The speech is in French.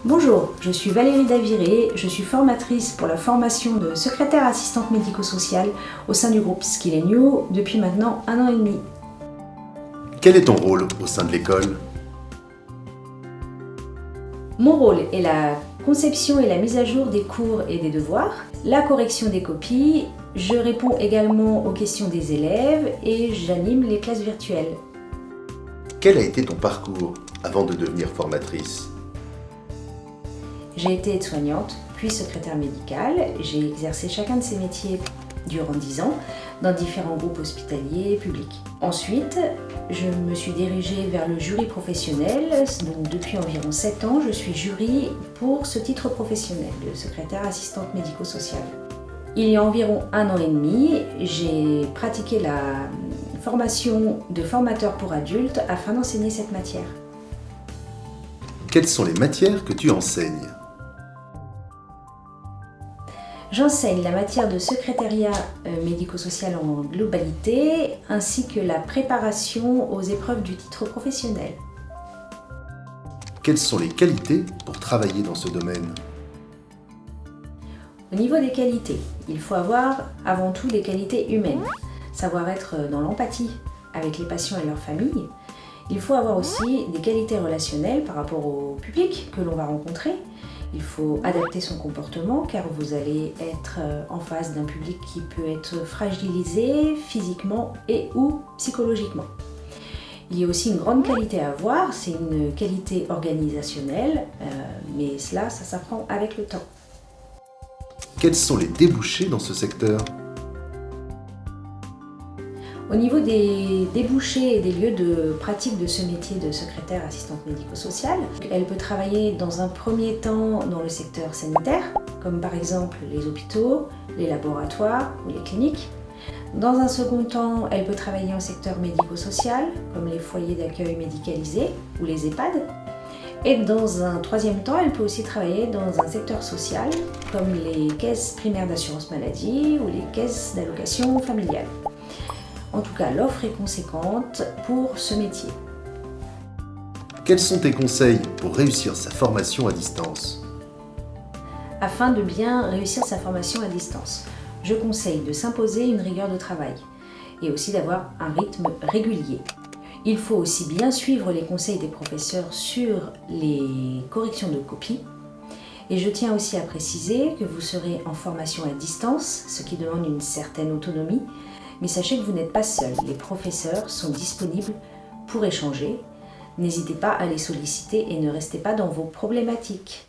Bonjour, je suis Valérie Daviré, je suis formatrice pour la formation de secrétaire assistante médico-sociale au sein du groupe Skill & New depuis maintenant 1 an et demi. Quel est ton rôle au sein de l'école ? Mon rôle est la conception et la mise à jour des cours et des devoirs, la correction des copies, je réponds également aux questions des élèves et j'anime les classes virtuelles. Quel a été ton parcours avant de devenir formatrice ? J'ai été aide-soignante, puis secrétaire médicale. J'ai exercé chacun de ces métiers durant 10 ans dans différents groupes hospitaliers et publics. Ensuite, je me suis dirigée vers le jury professionnel. Donc, depuis environ 7 ans, je suis jury pour ce titre professionnel de secrétaire assistante médico-sociale. Il y a environ 1 an et demi, j'ai pratiqué la formation de formateur pour adultes afin d'enseigner cette matière. Quelles sont les matières que tu enseignes ? J'enseigne la matière de secrétariat médico-social en globalité, ainsi que la préparation aux épreuves du titre professionnel. Quelles sont les qualités pour travailler dans ce domaine ? Au niveau des qualités, il faut avoir avant tout des qualités humaines, savoir être dans l'empathie avec les patients et leurs familles. Il faut avoir aussi des qualités relationnelles par rapport au public que l'on va rencontrer. Il faut adapter son comportement car vous allez être en face d'un public qui peut être fragilisé physiquement et ou psychologiquement. Il y a aussi une grande qualité à avoir, c'est une qualité organisationnelle, mais cela, ça s'apprend avec le temps. Quels sont les débouchés dans ce secteur ? Au niveau des débouchés et des lieux de pratique de ce métier de secrétaire assistante médico-sociale, elle peut travailler dans un premier temps dans le secteur sanitaire, comme par exemple les hôpitaux, les laboratoires ou les cliniques. Dans un second temps, elle peut travailler en secteur médico-social, comme les foyers d'accueil médicalisés ou les EHPAD. Et dans un troisième temps, elle peut aussi travailler dans un secteur social, comme les caisses primaires d'assurance maladie ou les caisses d'allocation familiale. En tout cas, l'offre est conséquente pour ce métier. Quels sont tes conseils pour réussir sa formation à distance ? Afin de bien réussir sa formation à distance, je conseille de s'imposer une rigueur de travail et aussi d'avoir un rythme régulier. Il faut aussi bien suivre les conseils des professeurs sur les corrections de copies. Et je tiens aussi à préciser que vous serez en formation à distance, ce qui demande une certaine autonomie. Mais sachez que vous n'êtes pas seul, les professeurs sont disponibles pour échanger. N'hésitez pas à les solliciter et ne restez pas dans vos problématiques.